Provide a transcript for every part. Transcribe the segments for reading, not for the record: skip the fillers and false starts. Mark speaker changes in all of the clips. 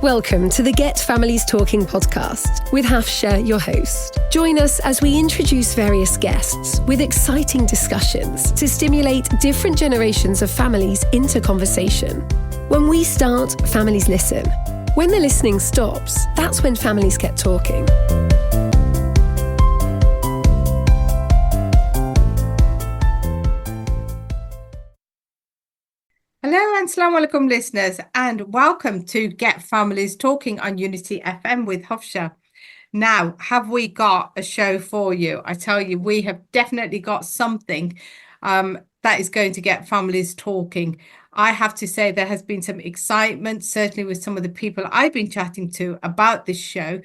Speaker 1: Welcome to the Get Families Talking podcast with Hafsha, your host. Join us as we introduce various guests with exciting discussions to stimulate different generations of families into conversation. When we start, families listen. When the listening stops, that's when families get talking.
Speaker 2: Hello and Assalamu alaikum listeners, and welcome to Get Families Talking on Unity FM with Hafsha. Now, have we got a show for you? I tell you, we have definitely got something that is going to get families talking. I have to say there has been some excitement, certainly with some of the people I've been chatting to about this show,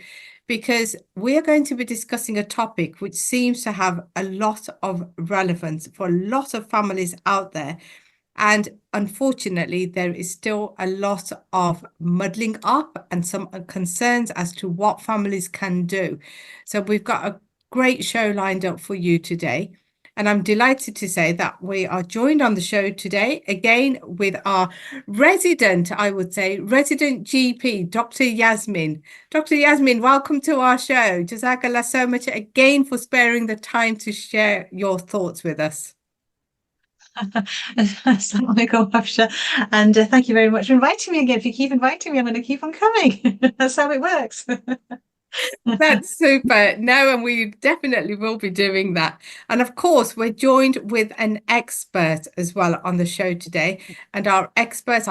Speaker 2: because we are going to be discussing a topic which seems to have a lot of relevance for a lot of families out there. And unfortunately, there is still a lot of muddling up and some concerns as to what families can do. So we've got a great show lined up for you today. And I'm delighted to say that we are joined on the show today again with our resident GP, Dr. Yasmin. Dr. Yasmin, welcome to our show. Jazakallah so much again for sparing the time to share your thoughts with us.
Speaker 3: Assalamu alaikum, Hafsha. And thank you very much for inviting me again. If you keep inviting me, I'm going to keep on coming. That's how it works.
Speaker 2: That's super. No, and we definitely will be doing that. And of course, we're joined with an expert as well on the show today. And our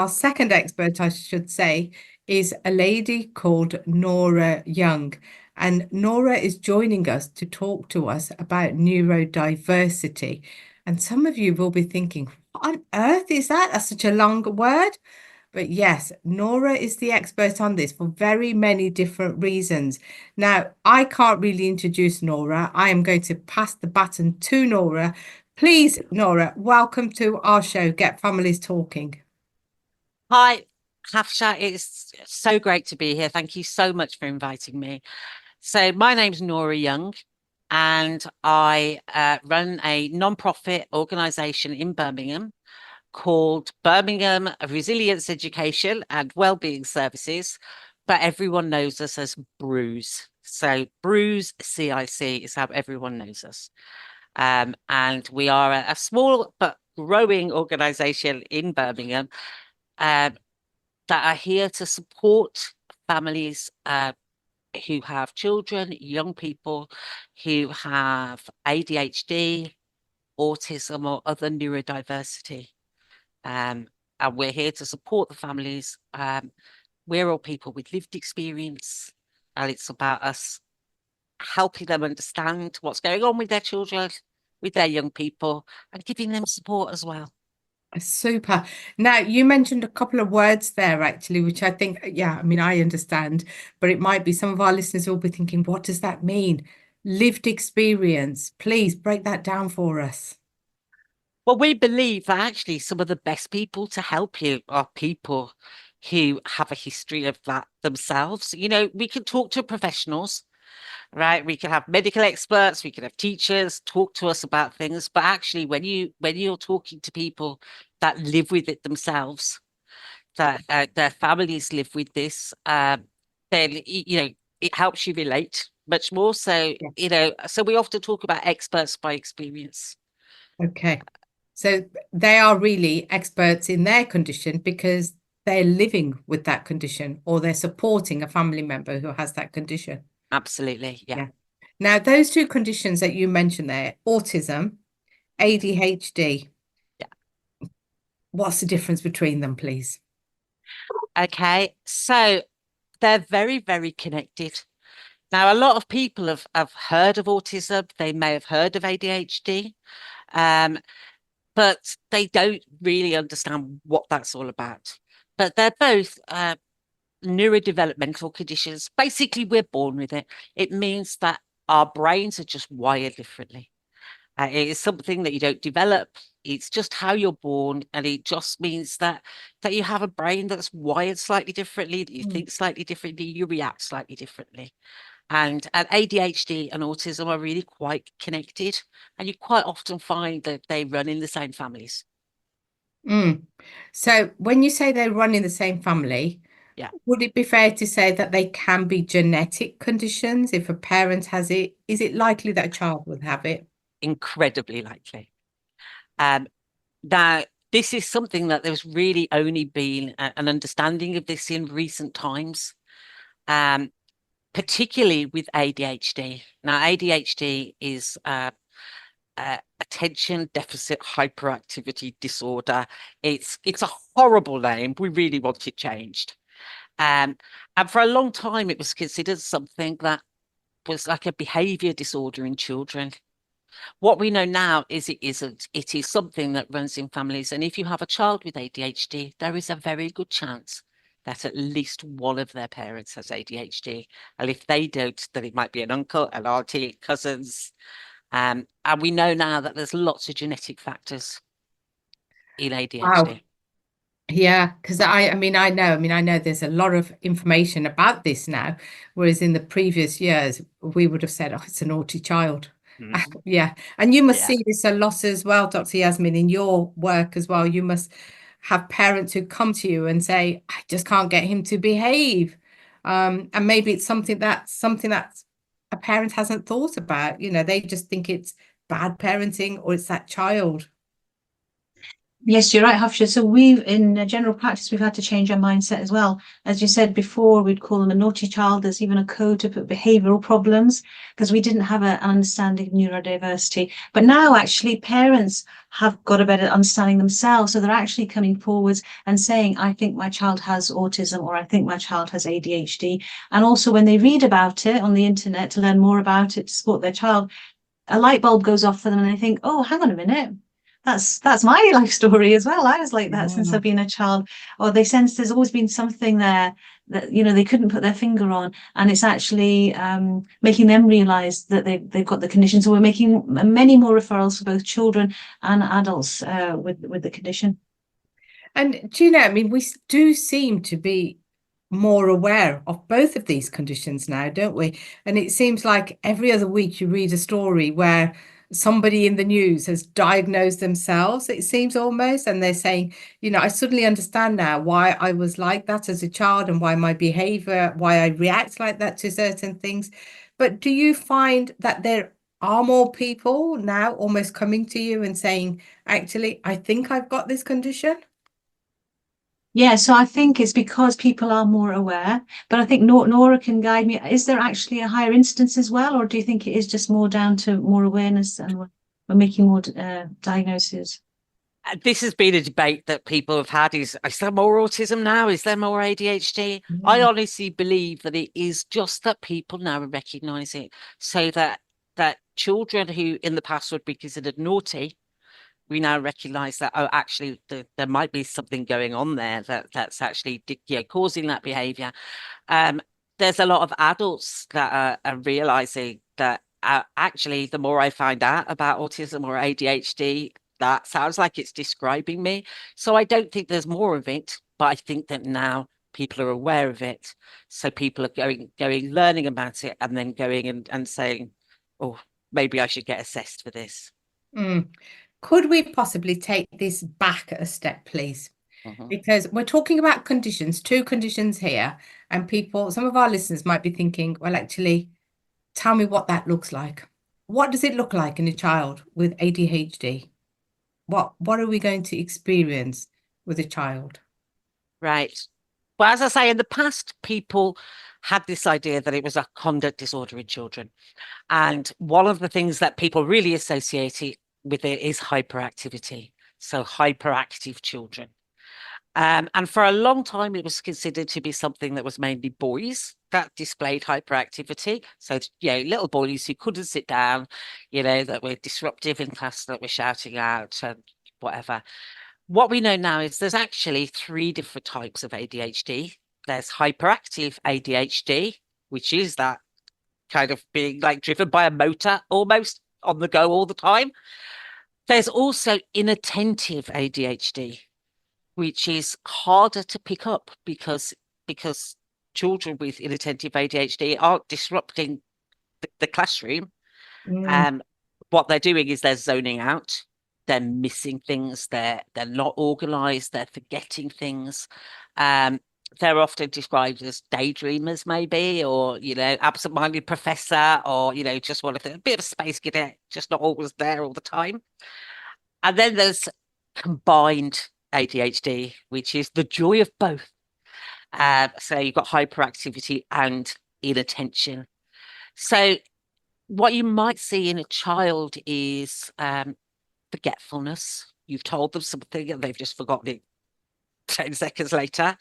Speaker 2: second expert, I should say, is a lady called Nora Young. And Nora is joining us to talk to us about neurodiversity. And some of you will be thinking, what on earth is that? That's such a long word. But yes, Nora is the expert on this for very many different reasons. Now, I can't really introduce Nora. I am going to pass the baton to Nora. Please, Nora, welcome to our show, Get Families Talking.
Speaker 4: Hi, Hafsha. It's so great to be here. Thank you so much for inviting me. So my name's Nora Young, and I run a non-profit organisation in Birmingham called Birmingham Resilience Education and Wellbeing Services, but everyone knows us as BRUISE. So BRUISE CIC is how everyone knows us. And we are a small but growing organisation in Birmingham that are here to support families who have children, young people who have ADHD, autism, or other neurodiversity. And we're here to support the families. We're all people with lived experience, and it's about us helping them understand what's going on with their children, with their young people, and giving them support as well.
Speaker 2: Super. Now, you mentioned a couple of words there, actually, which I think, I understand, but it might be some of our listeners will be thinking, what does that mean? Lived experience. Please break that down for us.
Speaker 4: Well, we believe that actually some of the best people to help you are people who have a history of that themselves. You know, we can talk to professionals, right? We can have medical experts, we can have teachers talk to us about things, but actually when you're talking to people that live with it themselves, that their families live with this, then it helps you relate much more. So so we often talk about experts by experience.
Speaker 2: Okay, so they are really experts in their condition because they're living with that condition, or they're supporting a family member who has that condition.
Speaker 4: Absolutely. Yeah.
Speaker 2: Now, those two conditions that you mentioned there, autism, ADHD.
Speaker 4: Yeah.
Speaker 2: What's the difference between them, please?
Speaker 4: Okay, so they're very, very connected. Now, a lot of people have heard of autism. They may have heard of ADHD, but they don't really understand what that's all about. But they're both neurodevelopmental conditions. Basically, we're born with it. It means that our brains are just wired differently. It is something that you don't develop. It's just how you're born, and it just means that you have a brain that's wired slightly differently, that you think slightly differently, you react slightly differently. And ADHD and autism are really quite connected, and you quite often find that they run in the same families.
Speaker 2: So when you say they run in the same family,
Speaker 4: Yeah.
Speaker 2: Would it be fair to say that they can be genetic conditions? If a parent has it, is it likely that a child would have it?
Speaker 4: Incredibly likely. Now, this is something that there's really only been an understanding of this in recent times, particularly with ADHD. Now, ADHD is attention deficit hyperactivity disorder. It's a horrible name. We really want it changed. And for a long time, it was considered something that was like a behavior disorder in children. What we know now is it isn't. It is something that runs in families. And if you have a child with ADHD, there is a very good chance that at least one of their parents has ADHD. And if they don't, then it might be an uncle, an auntie, cousins. And we know now that there's lots of genetic factors in ADHD.
Speaker 2: Wow. Yeah, because I mean, I know there's a lot of information about this now, whereas in the previous years, we would have said, oh, it's a naughty child. Yeah. And you must
Speaker 4: Yeah.
Speaker 2: see this a lot as well, Dr. Yasmin, in your work as well. You must have parents who come to you and say, I just can't get him to behave. And maybe it's something that a parent hasn't thought about. You know, they just think it's bad parenting or it's that child.
Speaker 3: Yes, you're right, Hafsha. So we've, in general practice, we've had to change our mindset as well. As you said before, we'd call them a naughty child. There's even a code to put behavioural problems because we didn't have an understanding of neurodiversity. But now, actually, parents have got a better understanding themselves. So they're actually coming forwards and saying, I think my child has autism, or I think my child has ADHD. And also when they read about it on the internet to learn more about it, to support their child, a light bulb goes off for them and they think, oh, hang on a minute. That's my life story as well. I was like that since I've been a child. Or they sense there's always been something there that, you know, they couldn't put their finger on, and it's actually making them realize that they've got the condition. So we're making many more referrals for both children and adults with the condition.
Speaker 2: And do you know, I mean, we do seem to be more aware of both of these conditions now, don't we? And it seems like every other week you read a story where somebody in the news has diagnosed themselves, it seems almost, and they're saying, you know, I suddenly understand now why I was like that as a child and why my behavior, why I react like that to certain things. But do you find that there are more people now almost coming to you and saying, actually, I think I've got this condition?
Speaker 3: Yeah, so I think it's because people are more aware, but I think Nora can guide me. Is there actually a higher incidence as well, or do you think it is just more down to more awareness and we're making more diagnoses?
Speaker 4: This has been a debate that people have had. Is there more autism now? Is there more ADHD?
Speaker 2: Yeah.
Speaker 4: I honestly believe that it is just that people now recognise it, so that children who in the past would be considered naughty, we now recognise that, oh, actually there might be something going on there that's actually causing that behaviour. There's a lot of adults that are realising that actually the more I find out about autism or ADHD, that sounds like it's describing me. So I don't think there's more of it, but I think that now people are aware of it. So people are going, learning about it, and then going and saying, oh, maybe I should get assessed for this.
Speaker 2: Could we possibly take this back a step, please? Because we're talking about conditions, two conditions here, and some of our listeners might be thinking, well, actually, tell me what that looks like. What does it look like in a child with ADHD? What are we going to experience with a child?
Speaker 4: Right. Well, as I say, in the past, people had this idea that it was a conduct disorder in children. And one of the things that people really associate with it is hyperactivity. So hyperactive children. And for a long time, it was considered to be something that was mainly boys that displayed hyperactivity. So, little boys who couldn't sit down, that were disruptive in class, that were shouting out and whatever. What we know now is there's actually 3 different types of ADHD. There's hyperactive ADHD, which is that kind of being like driven by a motor, almost on the go all the time. There's also inattentive ADHD, which is harder to pick up because children with inattentive ADHD aren't disrupting the classroom. What they're doing is they're zoning out, they're missing things, they're not organized, they're forgetting things. they're often described as daydreamers, maybe, or, you know, absent-minded professor, or, you know, just want a bit of a space cadet, just not always there all the time. And then there's combined ADHD, which is the joy of both. So you've got hyperactivity and inattention. So what you might see in a child is forgetfulness. You've told them something and they've just forgotten it 10 seconds later.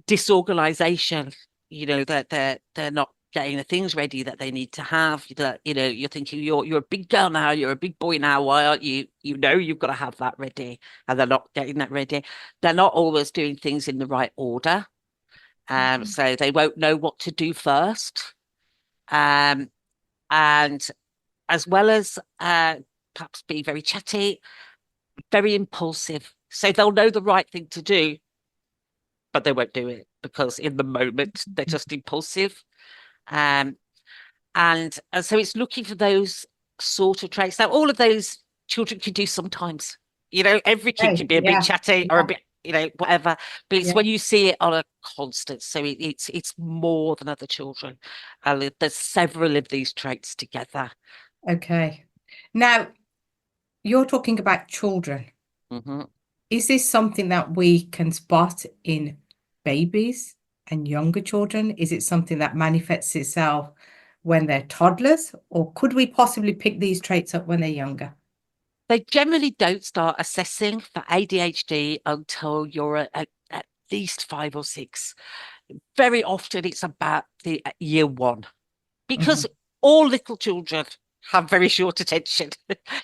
Speaker 4: Disorganization, you know, that they're not getting the things ready that they need to have. That, you know, you're thinking you're a big girl now, you're a big boy now, why aren't you? You know, you've got to have that ready, and they're not getting that ready. They're not always doing things in the right order. So they won't know what to do first. And as well as perhaps being very chatty, very impulsive. So they'll know the right thing to do, but they won't do it because in the moment they're just impulsive. And so it's looking for those sort of traits. Now, all of those children can do sometimes. You know, every kid can be a bit chatty or a bit, you know, whatever. But it's when you see it on a constant. So it's more than other children. There's several of these traits together.
Speaker 2: Okay. Now, you're talking about children.
Speaker 4: Mm-hmm.
Speaker 2: Is this something that we can spot in babies and younger children? Is it something that manifests itself when they're toddlers, or could we possibly pick these traits up when they're younger?
Speaker 4: They generally don't start assessing for ADHD until you're at least 5 or 6. Very often it's about the year 1, because all little children have very short attention.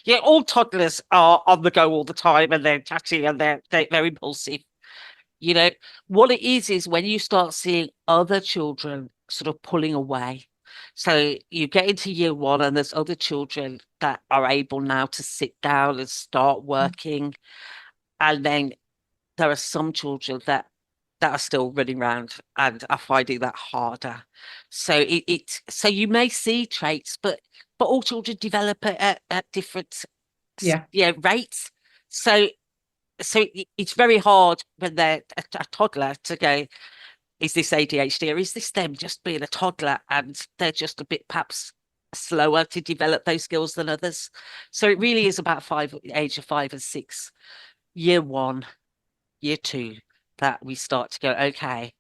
Speaker 4: Yeah, all toddlers are on the go all the time, and they're chatty and they're impulsive. You know, what it is when you start seeing other children sort of pulling away. So you get into year 1 and there's other children that are able now to sit down and start working. And then there are some children that are still running around and are finding that harder. So so you may see traits, but all children develop at different rates. So it's very hard when they're a toddler to go, is this ADHD or is this them just being a toddler and they're just a bit perhaps slower to develop those skills than others. So it really is about age of 5 and 6, year 1, year 2, that we start to go, okay,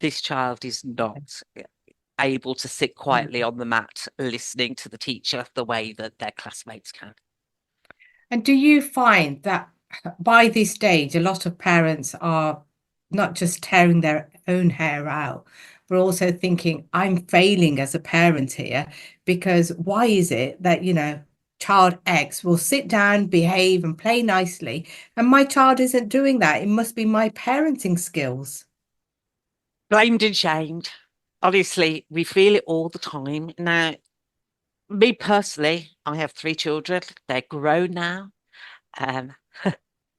Speaker 4: this child is not able to sit quietly on the mat listening to the teacher the way that their classmates can.
Speaker 2: And do you find that by this stage, a lot of parents are not just tearing their own hair out, but also thinking, I'm failing as a parent here, because why is it that, you know, child X will sit down, behave and play nicely, and my child isn't doing that? It must be my parenting skills.
Speaker 4: Blamed and shamed. Honestly, we feel it all the time. Now, me personally, I have 3 children. They're grown now.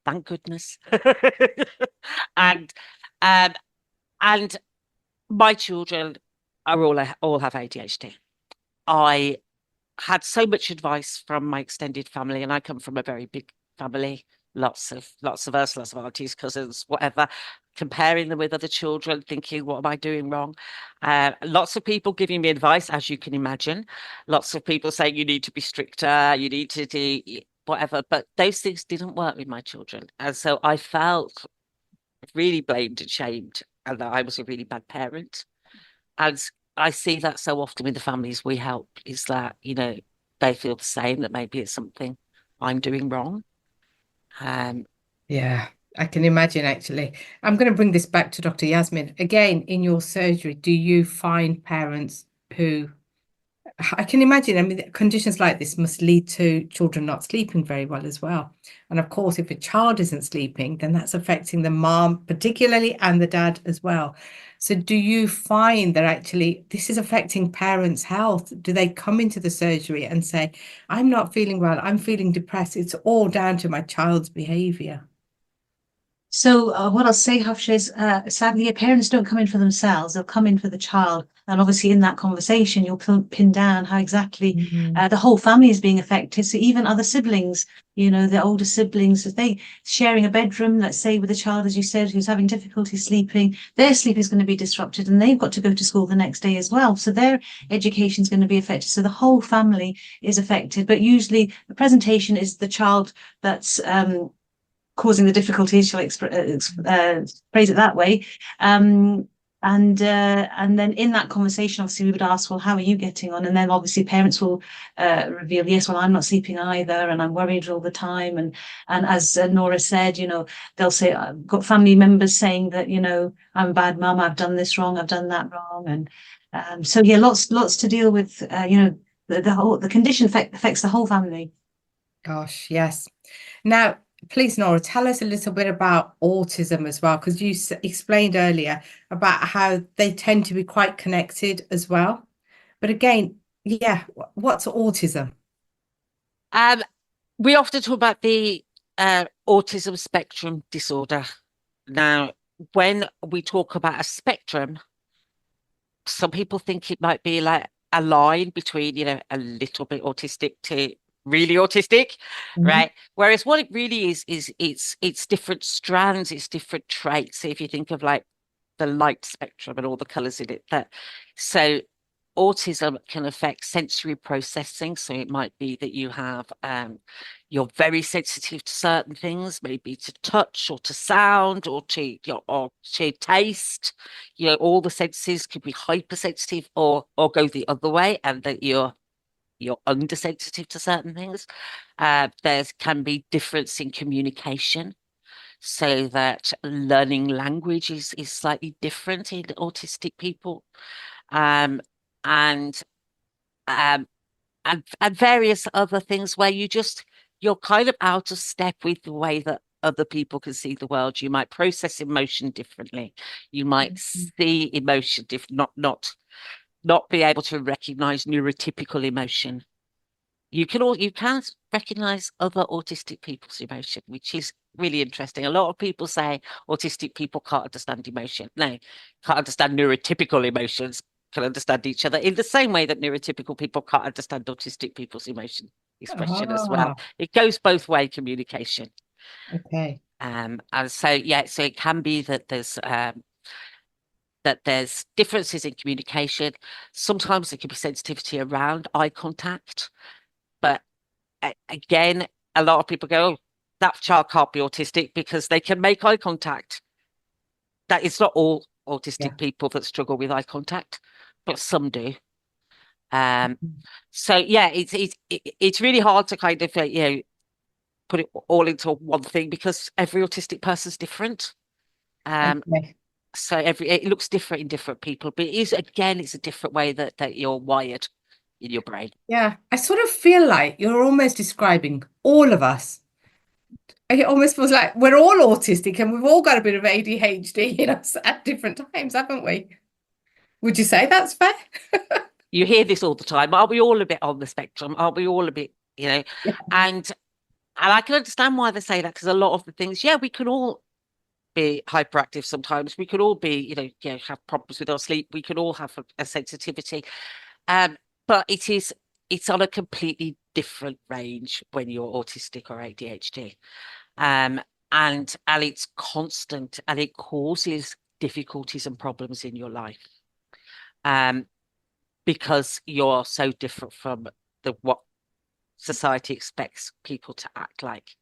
Speaker 4: Thank goodness. And my children are all have ADHD. I had so much advice from my extended family, and I come from a very big family, lots of us, lots of aunties, cousins, whatever, comparing them with other children, thinking, what am I doing wrong? Lots of people giving me advice, as you can imagine. Lots of people saying you need to be stricter, you need to do whatever, but those things didn't work with my children. And so I felt really blamed and shamed, and that I was a really bad parent. And I see that so often with the families we help, is that, you know, they feel the same, that maybe it's something I'm doing wrong.
Speaker 2: Yeah, I can imagine, actually. I'm going to bring this back to Dr. Yasmin. Again, in your surgery, do you find parents who, I can imagine, I mean, conditions like this must lead to children not sleeping very well as well. And of course, if a child isn't sleeping, then that's affecting the mom particularly and the dad as well. So do you find that actually this is affecting parents' health? Do they come into the surgery and say, I'm not feeling well, I'm feeling depressed, it's all down to my child's behavior?
Speaker 3: So what I'll say, Hafsha, is sadly, parents don't come in for themselves. They'll come in for the child. And obviously in that conversation, you'll pin down how exactly the whole family is being affected. So even other siblings, you know, the older siblings, if they sharing a bedroom, let's say with a child, as you said, who's having difficulty sleeping, their sleep is going to be disrupted and they've got to go to school the next day as well. So their education is going to be affected. So the whole family is affected. But usually the presentation is the child that's causing the difficulties, shall I phrase it that way. And then in that conversation, obviously, we would ask, well, how are you getting on? And then obviously parents will reveal, yes, well, I'm not sleeping either, and I'm worried all the time. And as Nora said, you know, they'll say, I've got family members saying that, you know, I'm a bad mum, I've done this wrong, I've done that wrong. And so, yeah, lots to deal with, you know, the condition affects the whole family.
Speaker 2: Gosh, yes. Now, please, Nora, tell us a little bit about autism as well, because you explained earlier about how they tend to be quite connected as well. But again, yeah, what's autism?
Speaker 4: We often talk about the autism spectrum disorder. Now, when we talk about a spectrum, some people think it might be like a line between, you know, a little bit autistic to really autistic, right? Whereas what it really is it's different strands, it's different traits. So if you think of like the light spectrum and all the colors in it, so autism can affect sensory processing. So it might be that you have you're very sensitive to certain things, maybe to touch or to sound or to taste. You know, all the senses could be hypersensitive or go the other way, and that you're undersensitive to certain things. There can be difference in communication, so that learning language is slightly different in autistic people, and various other things where you're kind of out of step with the way that other people can see the world. You might process emotion differently. You might see emotion not be able to recognize neurotypical emotion. You can recognize other autistic people's emotion, which is really interesting. A lot of people say autistic people can't understand emotion. No, can't understand neurotypical emotions, can understand each other in the same way that neurotypical people can't understand autistic people's emotion expression as well. It goes both way, communication.
Speaker 2: Okay.
Speaker 4: And so, yeah, so it can be that there's differences in communication. Sometimes there can be sensitivity around eye contact. But again, a lot of people go, oh, that child can't be autistic because they can make eye contact. That it's not all autistic people that struggle with eye contact, but some do. So yeah, it's really hard to kind of you know, put it all into one thing because every autistic person's different. So it looks different in different people, but it's a different way that you're wired in your brain.
Speaker 2: Yeah, I sort of feel like you're almost describing all of us. It almost feels like we're all autistic and we've all got a bit of ADHD in us at different times, haven't we? Would you say that's fair?
Speaker 4: You hear this all the time. Are we all a bit on the spectrum? Are we all a bit, you know?
Speaker 2: Yeah.
Speaker 4: And I can understand why they say that, because a lot of the things, yeah, we can all be hyperactive sometimes. We could all be, you know, have problems with our sleep. We could all have a sensitivity. But it's on a completely different range when you're autistic or ADHD. And it's constant, and it causes difficulties and problems in your life. Because you're so different from what society expects people to act like.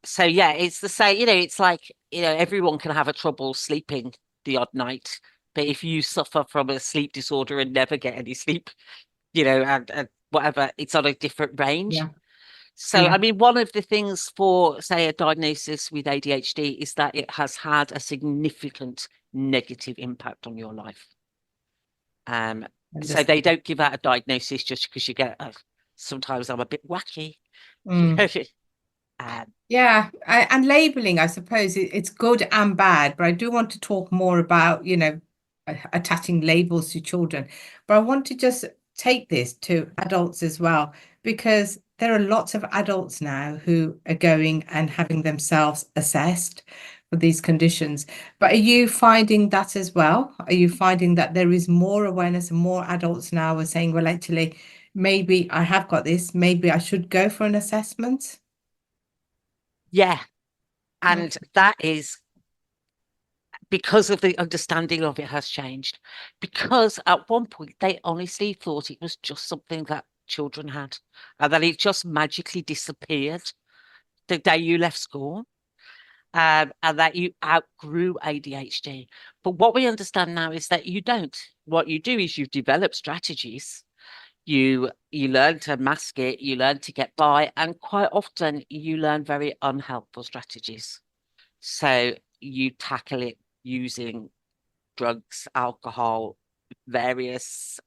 Speaker 4: So yeah, it's the same, you know, it's like, you know, everyone can have a trouble sleeping the odd night, but if you suffer from a sleep disorder and never get any sleep, you know, and whatever, it's on a different range.
Speaker 2: Yeah.
Speaker 4: So, I mean, one of the things for, say, a diagnosis with ADHD is that it has had a significant negative impact on your life. So they don't give out a diagnosis just because you get sometimes I'm a bit wacky.
Speaker 2: Yeah, and labeling, I suppose it's good and bad, but I do want to talk more about, you know, attaching labels to children. But I want to just take this to adults as well, because there are lots of adults now who are going and having themselves assessed for these conditions. But are you finding that as well? Are you finding that there is more awareness and more adults now are saying, well, actually, maybe I have got this, maybe I should go for an assessment?
Speaker 4: Yeah. And that is because of the understanding of it has changed. Because at one point they honestly thought it was just something that children had, and that it just magically disappeared the day you left school, and that you outgrew ADHD. But what we understand now is that you don't. What you do is you develop strategies. You learn to mask it, you learn to get by, and quite often you learn very unhelpful strategies. So you tackle it using drugs, alcohol, various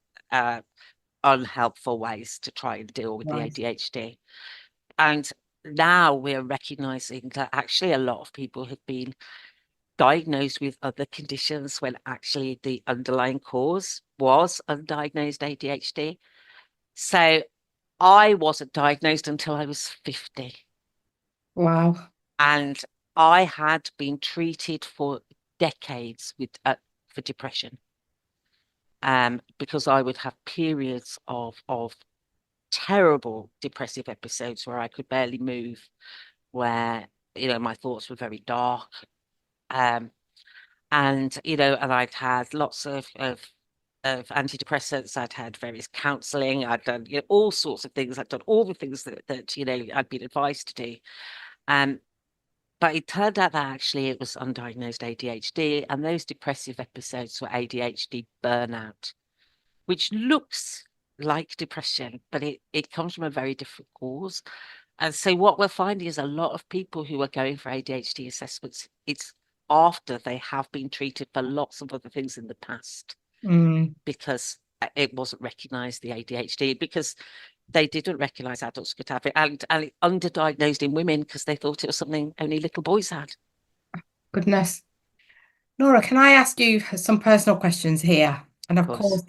Speaker 4: unhelpful ways to try and deal with the
Speaker 2: Right.
Speaker 4: ADHD. And now we're recognizing that actually a lot of people have been diagnosed with other conditions when actually the underlying cause was undiagnosed ADHD. So I wasn't diagnosed until I was 50.
Speaker 2: Wow.
Speaker 4: And I had been treated for decades with for depression. Because I would have periods of terrible depressive episodes where I could barely move, where my thoughts were very dark. And and I'd had lots of antidepressants, I'd had various counseling, I'd done all sorts of things, I'd done all the things that I'd been advised to do. But it turned out that actually it was undiagnosed ADHD, and those depressive episodes were ADHD burnout, which looks like depression, but it comes from a very different cause. And so what we're finding is a lot of people who are going for ADHD assessments, it's after they have been treated for lots of other things in the past, because it wasn't recognized, the ADHD, because they didn't recognize adults could have it, and underdiagnosed in women because they thought it was something only little boys had.
Speaker 2: Goodness. Nora, can I ask you some personal questions here? And of course,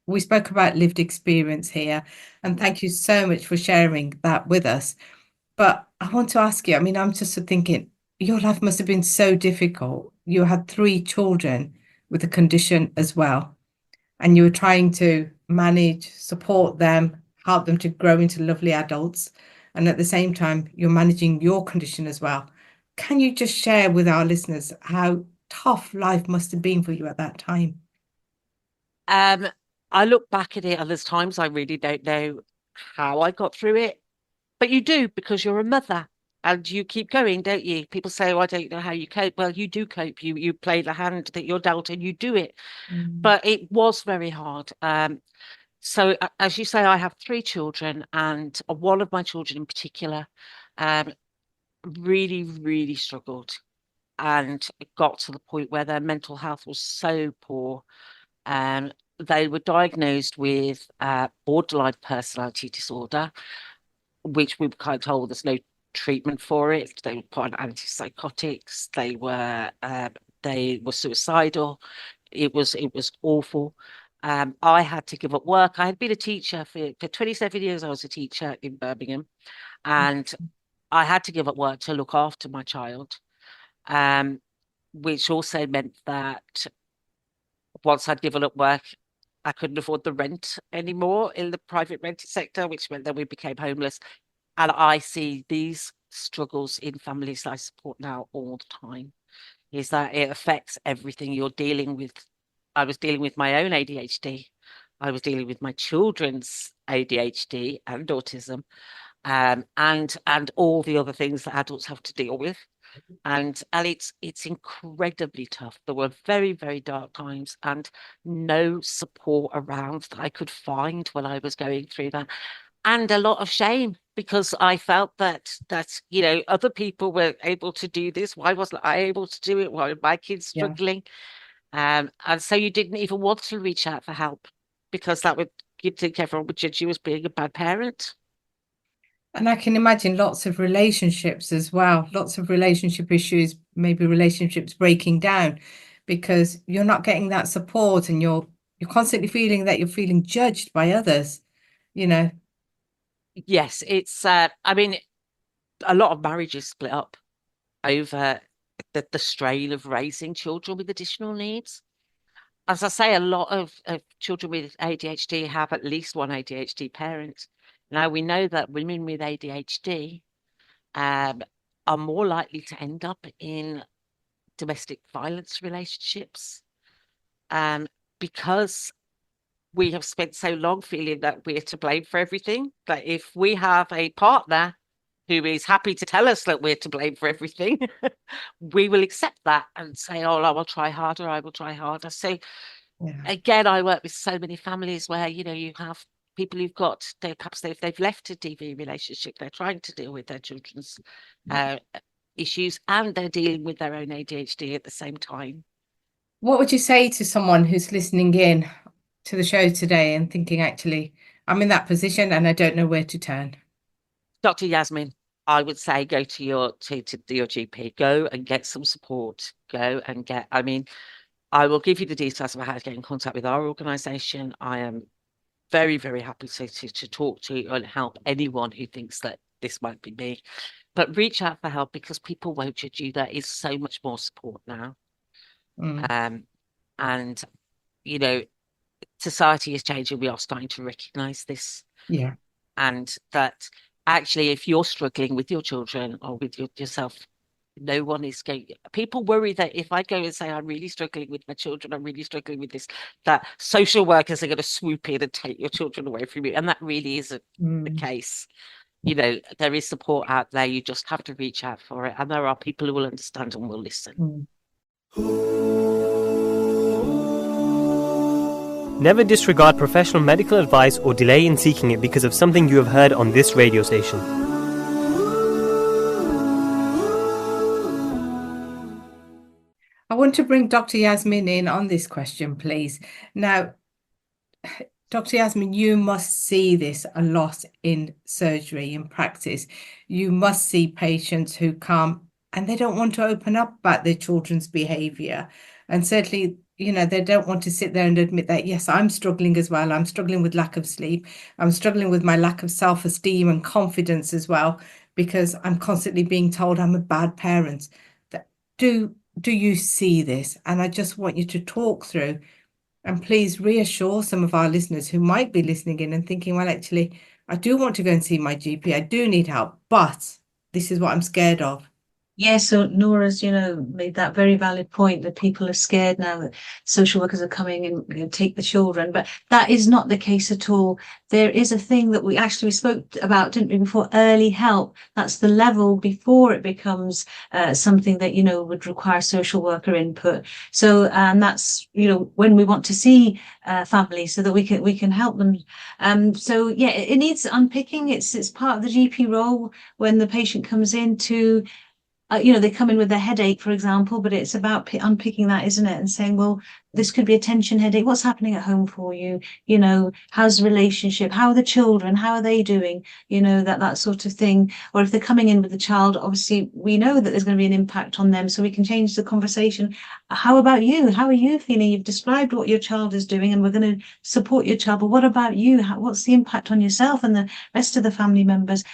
Speaker 2: we spoke about lived experience here, and thank you so much for sharing that with us. But I want to ask you, I mean, I'm just thinking, your life must have been so difficult. You had 3 children with a condition as well, and you were trying to manage, support them, help them to grow into lovely adults. And at the same time, you're managing your condition as well. Can you just share with our listeners how tough life must have been for you at that time?
Speaker 4: I look back at it, and there's times I really don't know how I got through it, but you do, because you're a mother and you keep going, don't you? People say, oh, I don't know how you cope. Well, you do cope. You play the hand that you're dealt and you do it. But it was very hard. So as you say, I have 3 children, and one of my children in particular really, really struggled, and it got to the point where their mental health was so poor. They were diagnosed with borderline personality disorder, which we were kind of told there's no treatment for it. They were put on antipsychotics. They were suicidal. It was awful. I had to give up work. I had been a teacher for 27 years. I was a teacher in Birmingham, and I had to give up work to look after my child, which also meant that once I'd given up work, I couldn't afford the rent anymore in the private rented sector, which meant that we became homeless. And I see these struggles in families I support now all the time, is that it affects everything you're dealing with. I was dealing with my own ADHD. I was dealing with my children's ADHD and autism, and all the other things that adults have to deal with. And it's incredibly tough. There were very, very dark times, and no support around that I could find when I was going through that. And a lot of shame, because I felt that other people were able to do this. Why wasn't I able to do it? Why were my kids struggling? And so you didn't even want to reach out for help, because you'd think everyone would judge you as being a bad parent.
Speaker 2: And I can imagine lots of relationships as well, lots of relationship issues, maybe relationships breaking down because you're not getting that support, and you're constantly feeling that you're feeling judged by others, you know.
Speaker 4: Yes, it's I mean, a lot of marriages split up over the strain of raising children with additional needs. As I say, a lot of children with ADHD have at least one ADHD parent. Now we know that women with ADHD are more likely to end up in domestic violence relationships, because we have spent so long feeling that we're to blame for everything. That if we have a partner who is happy to tell us that we're to blame for everything, we will accept that and say, oh, I will try harder, I will try harder. So
Speaker 2: Yeah.
Speaker 4: again, I work with so many families where, you have people who've got, perhaps if they've left a DV relationship, they're trying to deal with their children's issues, and they're dealing with their own ADHD at the same time.
Speaker 2: What would you say to someone who's listening in to the show today and thinking, actually, I'm in that position and I don't know where to turn?
Speaker 4: Dr. Yasmin, I would say go to your your GP, go and get some support, I mean, I will give you the details about how to get in contact with our organisation. I am very, very happy to talk to and help anyone who thinks that this might be me. But reach out for help, because people won't judge you. There is so much more support now. And, society is changing. We are starting to recognise this.
Speaker 2: Yeah.
Speaker 4: And that actually, if you're struggling with your children or with yourself, no one is going. People worry that if I go and say I'm really struggling with my children, I'm really struggling with this, that social workers are going to swoop in and take your children away from you. And that really isn't the case. There is support out there. You just have to reach out for it. And there are people who will understand and will listen.
Speaker 5: Never disregard professional medical advice or delay in seeking it because of something you have heard on this radio station.
Speaker 2: I want to bring Dr. Yasmin in on this question, please. Now, Dr. Yasmin, you must see this a lot in surgery, in practice. You must see patients who come and they don't want to open up about their children's behavior. And certainly, they don't want to sit there and admit that, yes, I'm struggling as well. I'm struggling with lack of sleep. I'm struggling with my lack of self-esteem and confidence as well, because I'm constantly being told I'm a bad parent. Do you see this? And I just want you to talk through and please reassure some of our listeners who might be listening in and thinking, well, actually, I do want to go and see my GP. I do need help, but this is what I'm scared of.
Speaker 3: Yeah, so Nora's, made that very valid point that people are scared now that social workers are coming and take the children, but that is not the case at all. There is a thing that we spoke about, didn't we, before, early help. That's the level before it becomes something that, would require social worker input. So, and that's, when we want to see families so that we can help them. So yeah, it needs unpicking. It's part of the GP role when the patient comes in to they come in with their headache, for example, but it's about unpicking that, isn't it? And saying, well, this could be a tension headache. What's happening at home for you? How's the relationship? How are the children? How are they doing? That sort of thing. Or if they're coming in with a child, obviously we know that there's going to be an impact on them. So we can change the conversation. How about you? How are you feeling? You've described what your child is doing and we're going to support your child. But what about you? What's the impact on yourself and the rest of the family members?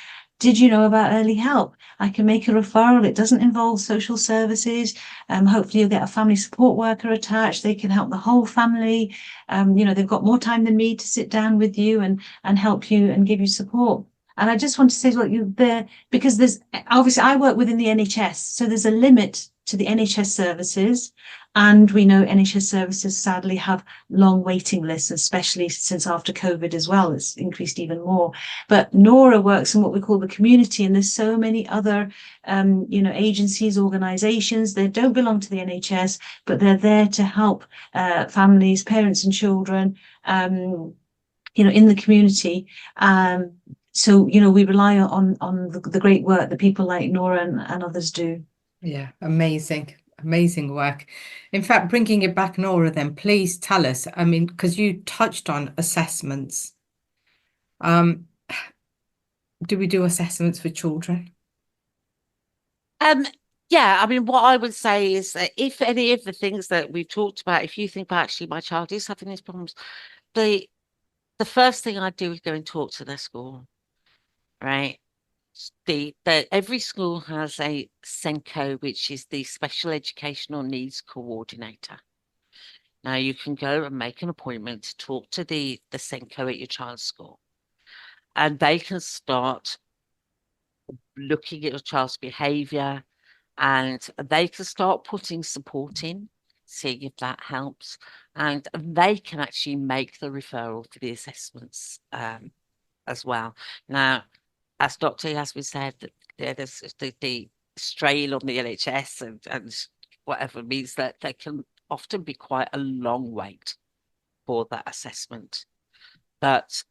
Speaker 3: Did you know about early help? I can make a referral. It doesn't involve social services. Hopefully you'll get a family support worker attached. They can help the whole family. They've got more time than me to sit down with you and help you and give you support. And I just want to say, look, because there's obviously I work within the NHS, so there's a limit to the NHS services. And we know NHS services sadly have long waiting lists, especially since after COVID as well. It's increased even more. But Nora works in what we call the community, and there's so many other, agencies, organisations that don't belong to the NHS, but they're there to help families, parents, and children, in the community. So we rely on the great work that people like Nora and others do.
Speaker 2: Yeah, amazing work. In fact, bringing it back, Nora, then please tell us, because you touched on assessments. Do we do assessments for children?
Speaker 4: Yeah, what I would say is that if any of the things that we've talked about, if you think, actually, my child is having these problems, the first thing I'd do is go and talk to their school. right? Every school has a SENCO, which is the Special Educational Needs Coordinator. Now you can go and make an appointment to talk to the SENCO at your child's school, and they can start looking at your child's behaviour, and they can start putting support in, seeing if that helps, and they can actually make the referral for the assessments as well. Now, as Dr. Yasmin said, there's the strain on the NHS and whatever means that there can often be quite a long wait for that assessment. But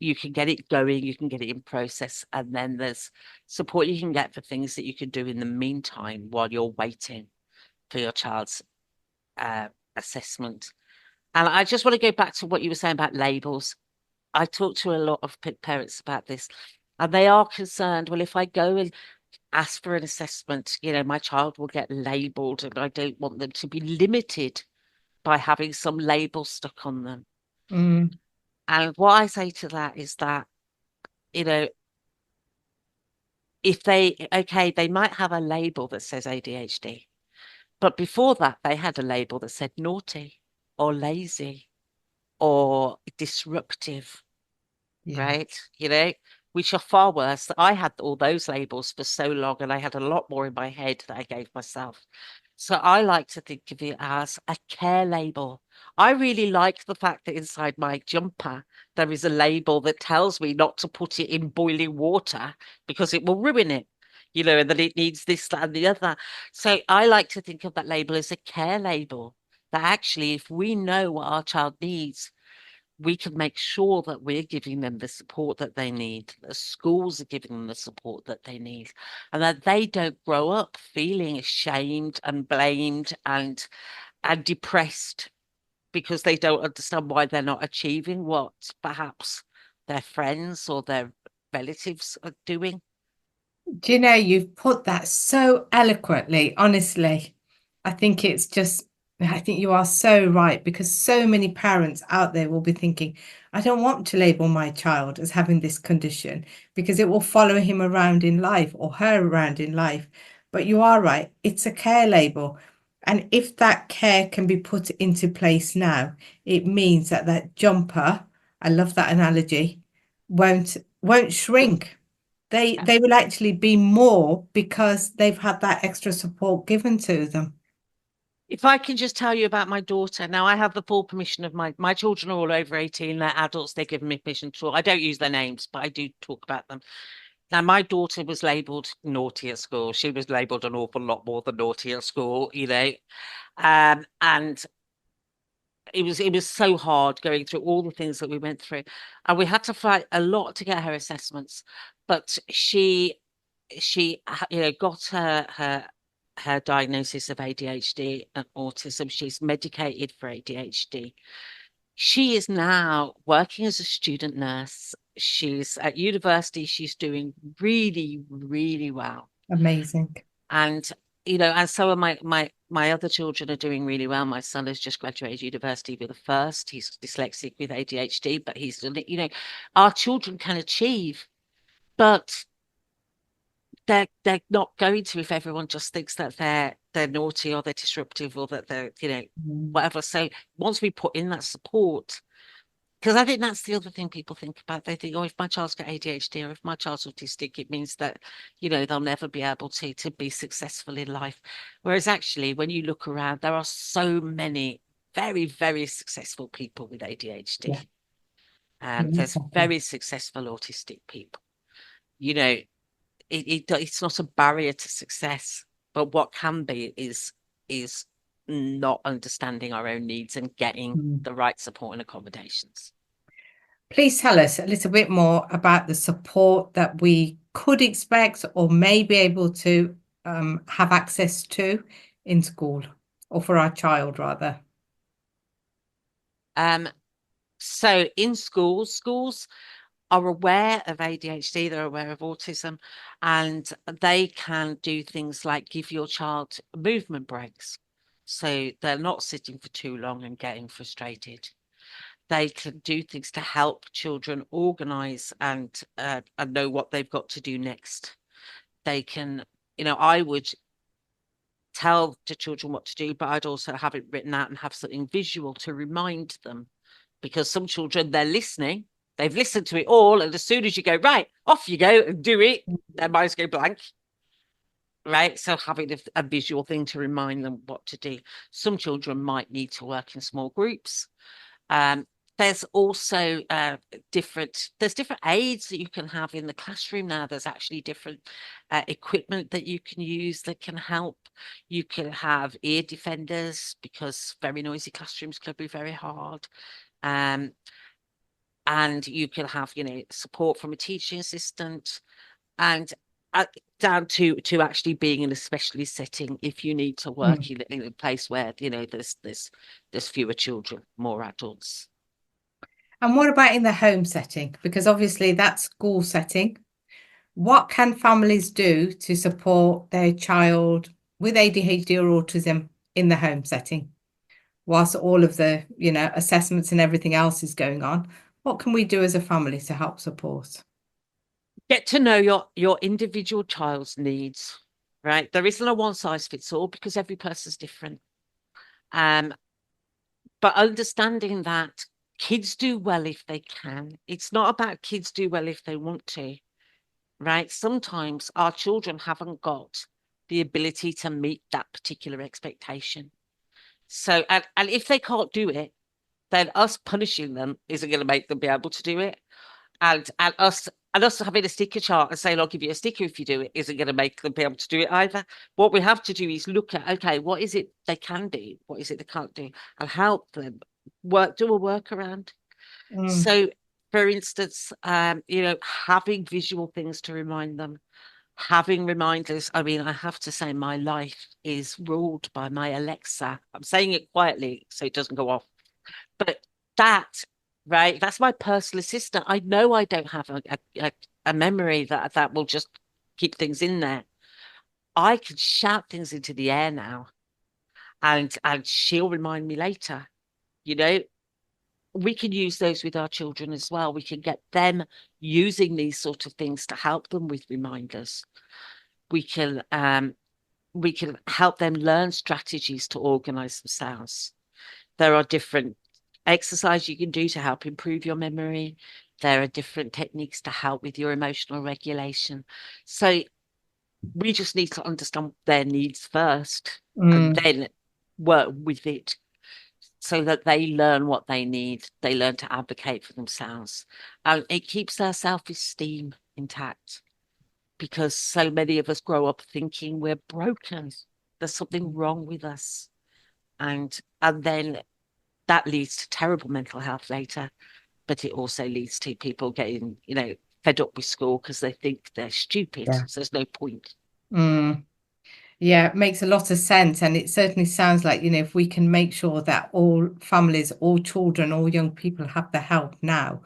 Speaker 4: you can get it going, you can get it in process, and then there's support you can get for things that you can do in the meantime while you're waiting for your child's assessment. And I just want to go back to what you were saying about labels. I talk to a lot of parents about this, and they are concerned, well, if I go and ask for an assessment, my child will get labelled, and I don't want them to be limited by having some label stuck on them. And what I say to that is that, if they might have a label that says ADHD, but before that, they had a label that said naughty or lazy or disruptive, right? Which are far worse. I had all those labels for so long, and I had a lot more in my head that I gave myself. So I like to think of it as a care label. I really like the fact that inside my jumper, there is a label that tells me not to put it in boiling water because it will ruin it, and that it needs this, that, and the other. So I like to think of that label as a care label, that actually, if we know what our child needs, we can make sure that we're giving them the support that they need, the schools are giving them the support that they need, and that they don't grow up feeling ashamed and blamed and depressed because they don't understand why they're not achieving what perhaps their friends or their relatives are doing.
Speaker 2: Do you know, you've put that so eloquently, honestly. I think you are so right, because so many parents out there will be thinking, I don't want to label my child as having this condition because it will follow him around in life or her around in life. But you are right, it's a care label. And if that care can be put into place now, it means that that jumper, I love that analogy, won't shrink. They will actually be more because they've had that extra support given to them.
Speaker 4: If I can just tell you about my daughter. Now, I have the full permission of my children are all over 18. They're adults. They're giving me permission to talk. I don't use their names, but I do talk about them. Now, my daughter was labelled naughty at school. She was labelled an awful lot more than naughty at school, and it was so hard going through all the things that we went through, and we had to fight a lot to get her assessments. But she got her diagnosis of ADHD and autism. She's medicated for ADHD. She is now working as a student nurse. She's at university. She's doing really, really well.
Speaker 2: Amazing.
Speaker 4: And and so are my other children are doing really well. My son has just graduated university with a first. He's dyslexic with ADHD, but he's our children can achieve, but they're not going to if everyone just thinks that they're naughty or they're disruptive or that they're whatever. So once we put in that support, because I think that's the other thing people think about. They think, oh, if my child's got ADHD or if my child's autistic, it means that they'll never be able to be successful in life. Whereas actually, when you look around, there are so many very, very successful people with ADHD. There's very successful autistic people. It's not a barrier to success, but what can be is not understanding our own needs and getting the right support and accommodations.
Speaker 2: Please tell us a little bit more about the support that we could expect or may be able to have access to in school, or for our child rather.
Speaker 4: So in schools are aware of ADHD, they're aware of autism, and they can do things like give your child movement breaks. So they're not sitting for too long and getting frustrated. They can do things to help children organize and know what they've got to do next. They can, I would tell the children what to do, but I'd also have it written out and have something visual to remind them, because some children, they're listening, they've listened to it all, and as soon as you go, right, off you go and do it, their minds go blank. Right, so having a visual thing to remind them what to do. Some children might need to work in small groups. There's also different aids that you can have in the classroom now. There's actually different equipment that you can use that can help. You can have ear defenders, because very noisy classrooms can be very hard. And you can have, support from a teaching assistant, and down to actually being in a specialist setting if you need to work in a place where there's fewer children, more adults.
Speaker 2: And what about in the home setting? Because obviously that's school setting. What can families do to support their child with ADHD or autism in the home setting, whilst all of the assessments and everything else is going on? What can we do as a family to help support?
Speaker 4: Get to know your individual child's needs, right? There isn't a one size fits all, because every person's different. But understanding that kids do well if they can. It's not about kids do well if they want to, right? Sometimes our children haven't got the ability to meet that particular expectation. So, and if they can't do it, then us punishing them isn't going to make them be able to do it. And us having a sticker chart and saying, I'll give you a sticker if you do it, isn't going to make them be able to do it either. What we have to do is look at, okay, what is it they can do? What is it they can't do? And help them do a workaround. So, for instance, having visual things to remind them, having reminders. I mean, I have to say my life is ruled by my Alexa. I'm saying it quietly so it doesn't go off. But right, that's my personal assistant. I know I don't have a memory that will just keep things in there. I can shout things into the air now, and she'll remind me later. We can use those with our children as well. We can get them using these sort of things to help them with reminders. We can help them learn strategies to organize themselves. There are different exercises you can do to help improve your memory. There are different techniques to help with your emotional regulation. So we just need to understand their needs first and then work with it, so that they learn what they need. They learn to advocate for themselves. And it keeps their self-esteem intact, because so many of us grow up thinking we're broken. There's something wrong with us. And then that leads to terrible mental health later. But it also leads to people getting, fed up with school because they think they're stupid. Yeah. So there's no point.
Speaker 2: Yeah, it makes a lot of sense. And it certainly sounds like, if we can make sure that all families, all children, all young people have the help now,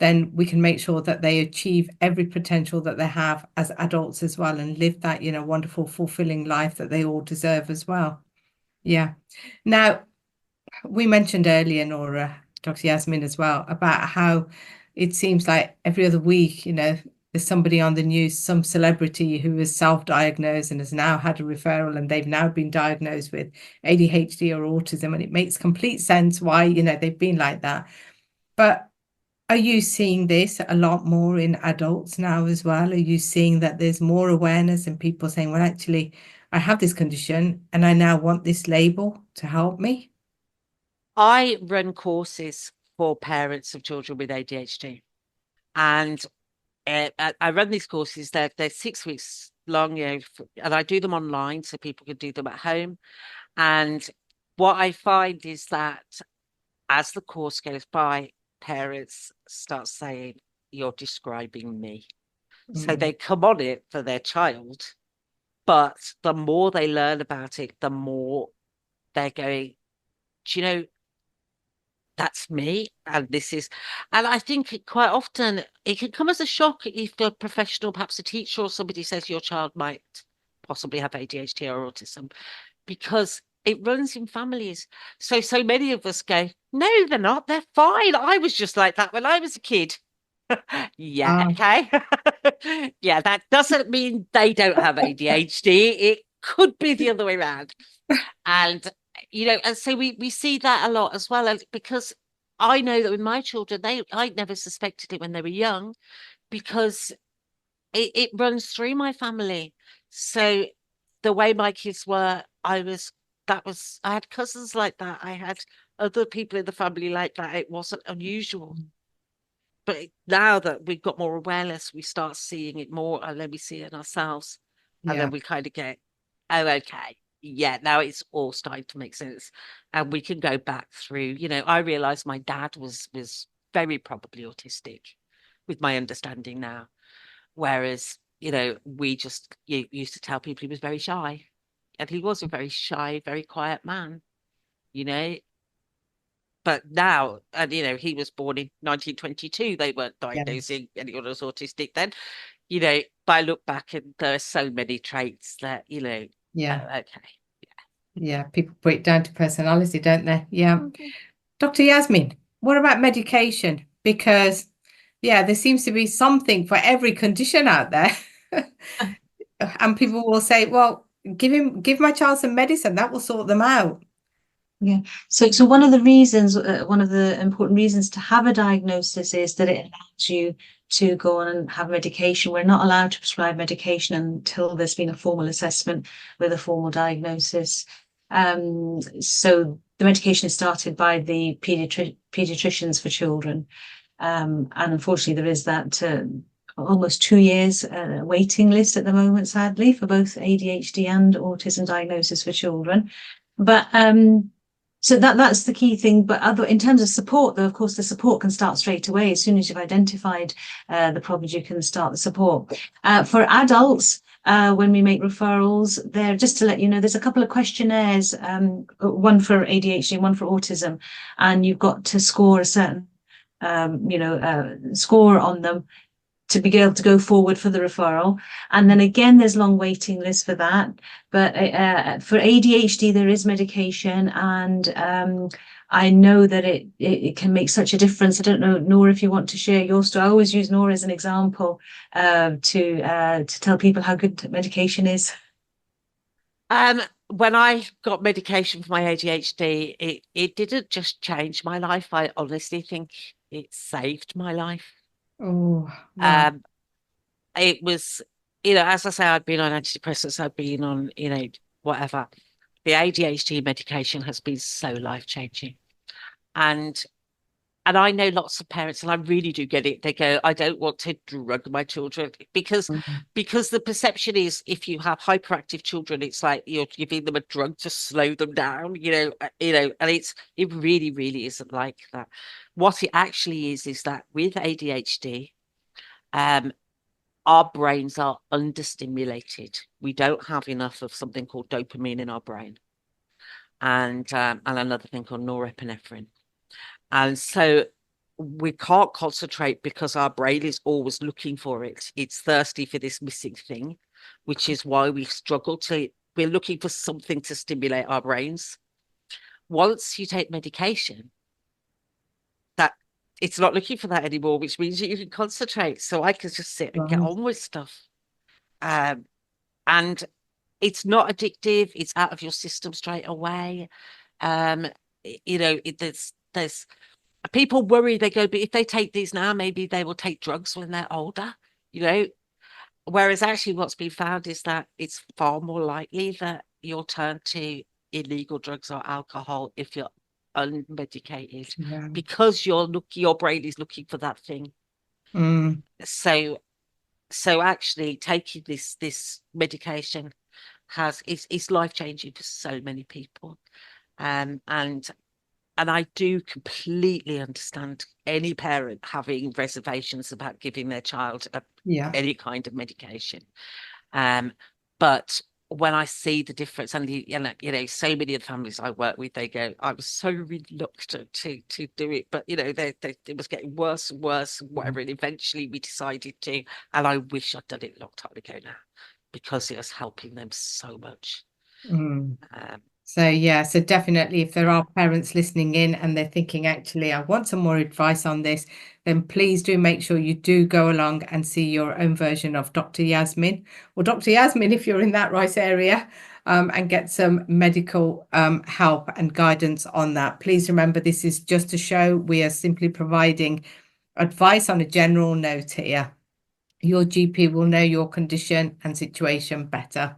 Speaker 2: then we can make sure that they achieve every potential that they have as adults as well, and live that, wonderful, fulfilling life that they all deserve as well. Yeah. Now, we mentioned earlier, Nora, Dr. Yasmin as well, about how it seems like every other week, there's somebody on the news, some celebrity who is self-diagnosed and has now had a referral, and they've now been diagnosed with ADHD or autism. And it makes complete sense why, they've been like that. But are you seeing this a lot more in adults now as well? Are you seeing that there's more awareness and people saying, well, actually, I have this condition and I now want this label to help me?
Speaker 4: I run courses for parents of children with ADHD. And I run these courses. They're 6 weeks long, and I do them online so people can do them at home. And what I find is that as the course goes by, parents start saying, you're describing me. So they come on it for their child, but the more they learn about it, the more they're going, do you know, that's me, and this is, and I think quite often it can come as a shock if a professional, perhaps a teacher or somebody, says your child might possibly have ADHD or autism, because It runs in families. So many of us go, no, they're not. They're fine. I was just like that when I was a kid. Yeah, okay. Yeah, that doesn't mean they don't have ADHD. It could be the other way around. And, and so we see that a lot as well. And because I know that with my children, I never suspected it when they were young, because it runs through my family. So the way my kids were, I had cousins like that. I had other people in the family like that. It wasn't unusual. But now that we've got more awareness, we start seeing it more, and then we see it in ourselves. And then we kind of get, oh, okay. Yeah, now it's all starting to make sense. And we can go back through, I realized my dad was very probably autistic with my understanding now. Whereas, we just used to tell people he was very shy. And he was a very shy, very quiet man, But now, and he was born in 1922. They weren't diagnosing anyone as autistic then, but I look back and there are so many traits that, okay.
Speaker 2: Yeah, people put it down to personality, don't they? Yeah. Dr. Yasmin, what about medication? Because, there seems to be something for every condition out there. And people will say, well, give my child some medicine, that will sort them out.
Speaker 3: Yeah. So one of the reasons, one of the important reasons to have a diagnosis is that it allows you to go on and have medication. We're not allowed to prescribe medication until there's been a formal assessment with a formal diagnosis. So the medication is started by the pediatricians for children. And unfortunately, there is that almost 2 years waiting list at the moment, sadly, for both ADHD and autism diagnosis for children. But so that's the key thing. But in terms of support, though, of course, the support can start straight away. As soon as you've identified the problems, you can start the support. For adults, when we make referrals, there, just to let you know, there's a couple of questionnaires, one for ADHD and one for autism, and you've got to score a certain, score on them to be able to go forward for the referral. And then again, there's long waiting lists for that. But for ADHD, there is medication, and I know that it can make such a difference. I don't know, Nora, if you want to share your story. I always use Nora as an example to tell people how good medication is.
Speaker 4: When I got medication for my ADHD, it didn't just change my life. I honestly think it saved my life.
Speaker 2: Oh, wow.
Speaker 4: It was, as I say, I'd been on antidepressants, I'd been on, whatever. The ADHD medication has been so life-changing. And I know lots of parents, and I really do get it. They go, I don't want to drug my children because the perception is, if you have hyperactive children, it's like you're giving them a drug to slow them down, and it really, really isn't like that. What it actually is that with ADHD, our brains are understimulated. We don't have enough of something called dopamine in our brain, and another thing called norepinephrine. And so we can't concentrate because our brain is always looking for it. It's thirsty for this missing thing, which is why we struggle we're looking for something to stimulate our brains. Once you take medication, that it's not looking for that anymore, which means that you can concentrate. So I can just sit and get on with stuff. And it's not addictive. It's out of your system straight away. There's people worry, they go, but if they take these now, maybe they will take drugs when they're older, whereas actually what's been found is that it's far more likely that you'll turn to illegal drugs or alcohol if you're unmedicated, because your brain is looking for that thing. So actually taking this medication is life-changing for so many people. And I do completely understand any parent having reservations about giving their child any kind of medication. But when I see the difference, and so many of the families I work with, they go, I was so reluctant to do it, but it was getting worse and worse and whatever, and eventually we decided to, and I wish I'd done it a long time ago now, because it was helping them so much.
Speaker 2: So yeah, so definitely if there are parents listening in and they're thinking, actually, I want some more advice on this, then please do make sure you do go along and see your own version of Dr. Yasmin, or Dr. Yasmin if you're in that right area, and get some medical help and guidance on that. Please remember, this is just a show. We are simply providing advice on a general note here. Your GP will know your condition and situation better.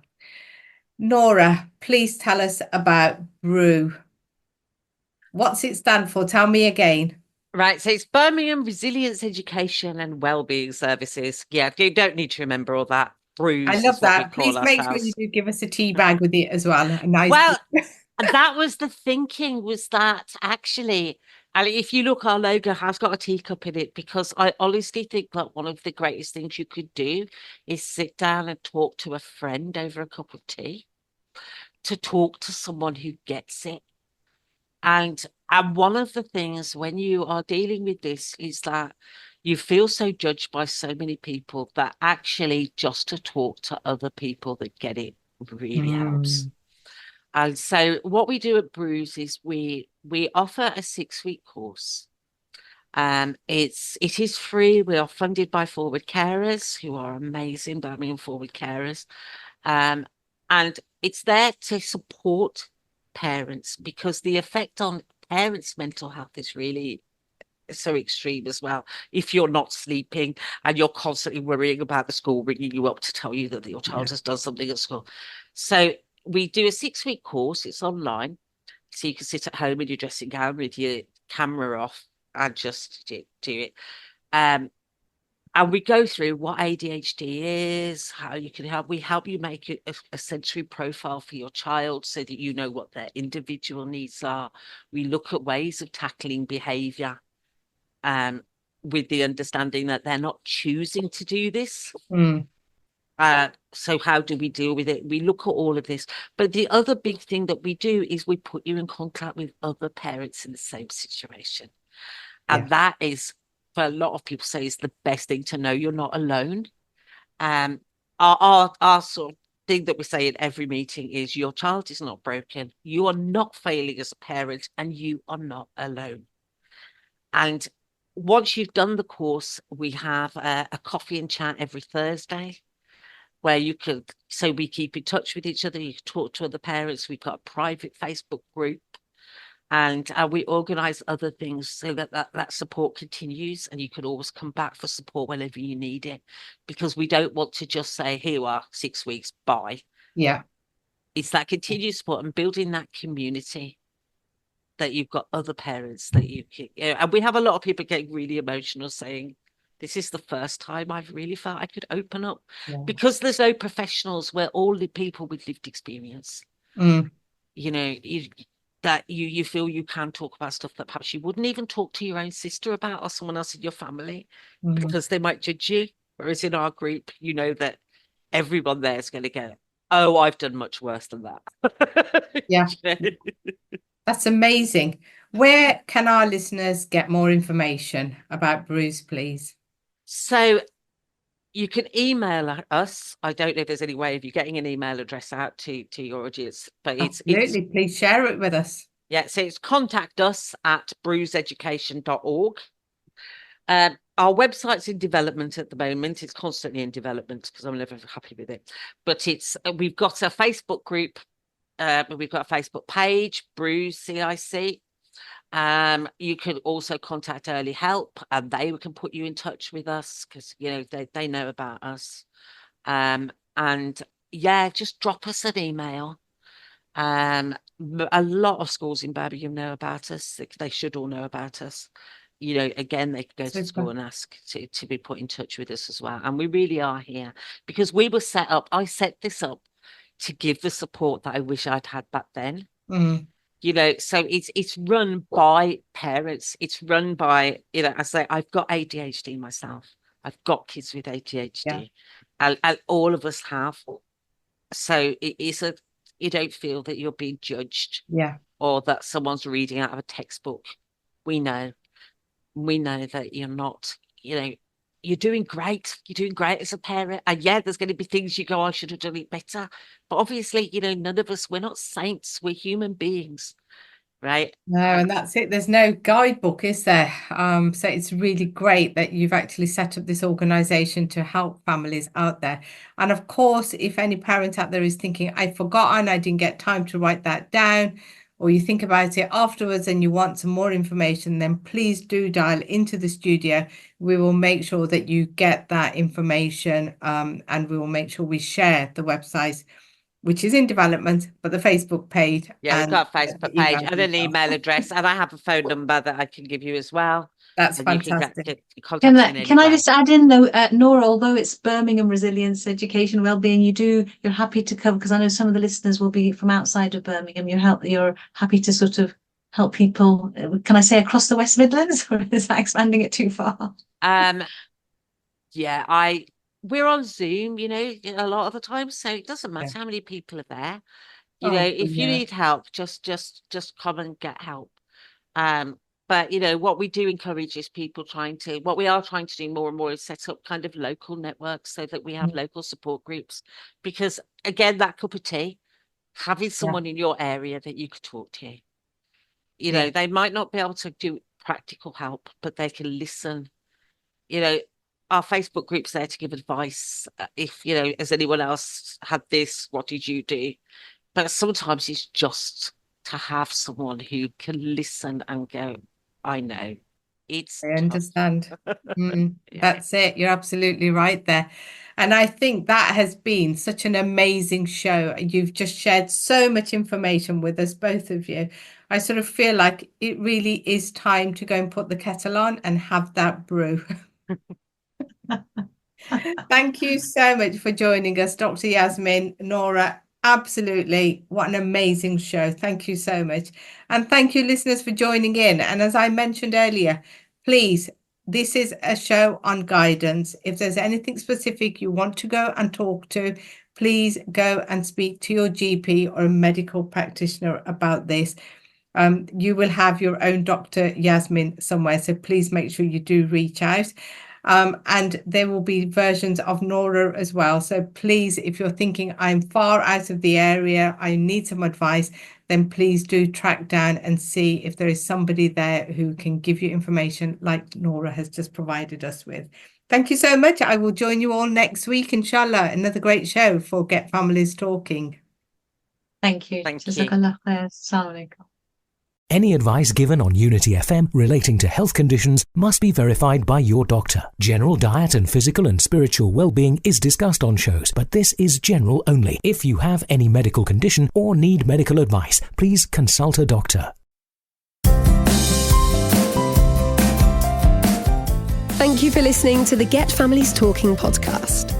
Speaker 2: Nora, please tell us about BRUISE. What's it stand for? Tell me again.
Speaker 4: Right, so it's Birmingham Resilience Education and Wellbeing Services. Yeah, you don't need to remember all that.
Speaker 2: I
Speaker 4: BRUISE
Speaker 2: love
Speaker 4: is what we
Speaker 2: that.
Speaker 4: call
Speaker 2: Please make sure you
Speaker 4: ourselves.
Speaker 2: do give us a tea bag with it as well. A nice.
Speaker 4: Well, and that was the thinking, was that actually, and if you look, our logo has got a teacup in it, because I honestly think that one of the greatest things you could do is sit down and talk to a friend over a cup of tea, to talk to someone who gets it. And one of the things when you are dealing with this is that you feel so judged by so many people, that actually just to talk to other people that get it really helps. And so what we do at BRUISE is we offer a 6-week course. It is free. We are funded by Forward Carers, who are amazing, Birmingham Forward Carers. And it's there to support parents, because the effect on parents' mental health is really so extreme as well. If you're not sleeping and you're constantly worrying about the school ringing you up to tell you that your child has done something at school. So we do a 6-week course. It's online, so you can sit at home in your dressing gown with your camera off and just do it. And we go through what ADHD is, how you can help. We help you make a sensory profile for your child so that you know what their individual needs are. We look at ways of tackling behavior, with the understanding that they're not choosing to do this. So how do we deal with it? We look at all of this. But the other big thing that we do is we put you in contact with other parents in the same situation. And that is, for a lot of people, say, is the best thing to know you're not alone. Our sort of thing that we say in every meeting is, your child is not broken. You are not failing as a parent, and you are not alone. And once you've done the course, we have a coffee and chat every Thursday, where you could, so we keep in touch with each other. You can talk to other parents. We've got a private Facebook group, and we organize other things so that support continues, and you can always come back for support whenever you need it, because we don't want to just say, here you are, 6 weeks, bye. It's that continued support and building that community, that you've got other parents that you can, and we have a lot of people getting really emotional, saying, this is the first time I've really felt I could open up, because there's no professionals. We're all the people with lived experience. That you feel you can talk about stuff that perhaps you wouldn't even talk to your own sister about, or someone else in your family, because they might judge you. Whereas in our group, you know that everyone there is going to go, oh, I've done much worse than that.
Speaker 2: That's amazing. Where can our listeners get more information about BRUISE, please?
Speaker 4: So you can email us. I don't know if there's any way of you getting an email address out to your audience, but
Speaker 2: absolutely, please share it with us.
Speaker 4: Yeah, so it's contact us at bruiseeducation.org. Our website's in development at the moment. It's constantly in development because I'm never happy with it. But we've got a Facebook group. We've got a Facebook page, BRUISE CIC. You can also contact Early Help, and they can put you in touch with us, because they know about us. And yeah, just drop us an email. A lot of schools in Birmingham know about us. They should all know about us. Again, they can go to school and ask to be put in touch with us as well. And we really are here because we were set up. I set this up to give the support that I wish I'd had back then. So it's run by parents. It's run by, I say, I've got ADHD myself. I've got kids with ADHD. And all of us have. So it is you don't feel that you're being judged. Or that someone's reading out of a textbook. We know that you're not, you're doing great. You're doing great as a parent. And yeah, there's going to be things you go, I should have done it better. But obviously, none of us, we're not saints. We're human beings, right?
Speaker 2: No, and that's it. There's no guidebook, is there? So it's really great that you've actually set up this organization to help families out there. And of course, if any parent out there is thinking, I've forgotten, I didn't get time to write that down, or you think about it afterwards and you want some more information, then please do dial into the studio. We will make sure that you get that information, and we will make sure we share the website, which is in development, but the Facebook page.
Speaker 4: Yeah, we've got a Facebook
Speaker 2: the
Speaker 4: page
Speaker 2: email
Speaker 4: and an
Speaker 2: as well.
Speaker 4: email address, and I have a phone number that I can give you as well.
Speaker 2: That's
Speaker 4: And you can
Speaker 2: fantastic.
Speaker 4: contact me in any
Speaker 3: Can I
Speaker 4: way.
Speaker 3: just add in though, Nora, although it's Birmingham Resilience Education Wellbeing, you're happy to cover, because I know some of the listeners will be from outside of Birmingham. You're happy to sort of help people. Can I say across the West Midlands, or is that expanding it too far?
Speaker 4: Yeah, we're on Zoom, a lot of the time, so it doesn't matter how many people are there. If you need help, just come and get help. But what we do encourage is what we are trying to do more and more is set up kind of local networks so that we have local support groups, because again, that cup of tea, having someone in your area that you could talk to, they might not be able to do practical help, but they can listen. Our Facebook group's there to give advice. If, has anyone else had this? What did you do? But sometimes it's just to have someone who can listen and go, I know.
Speaker 2: I understand.
Speaker 4: Yeah.
Speaker 2: That's it. You're absolutely right there. And I think that has been such an amazing show. You've just shared so much information with us, both of you. I sort of feel like it really is time to go and put the kettle on and have that brew. Thank you so much for joining us, Dr. Yasmin, Nora. Absolutely. What an amazing show. Thank you so much. And thank you, listeners, for joining in. And as I mentioned earlier, please, this is a show on guidance. If there's anything specific you want to go and talk to, please go and speak to your GP or a medical practitioner about this. You will have your own Dr. Yasmin somewhere, so please make sure you do reach out. And there will be versions of Nora as well. So please, if you're thinking I'm far out of the area, I need some advice, then please do track down and see if there is somebody there who can give you information like Nora has just provided us with. Thank you so much. I will join you all next week, inshallah. Another great show for Get Families Talking.
Speaker 3: Thank you.
Speaker 4: Thank you.
Speaker 3: Jazakallah khair. Assalamu alaikum.
Speaker 6: Any advice given on Unity FM relating to health conditions must be verified by your doctor. General diet and physical and spiritual well-being is discussed on shows, but this is general only. If you have any medical condition or need medical advice, please consult a doctor.
Speaker 1: Thank you for listening to the Get Families Talking podcast.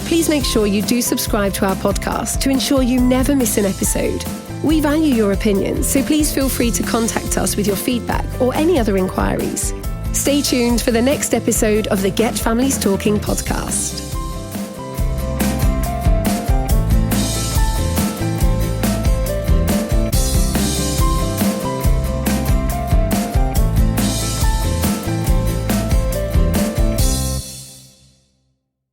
Speaker 1: Please make sure you do subscribe to our podcast to ensure you never miss an episode. We value your opinions, so please feel free to contact us with your feedback or any other inquiries. Stay tuned for the next episode of the Get Families Talking podcast.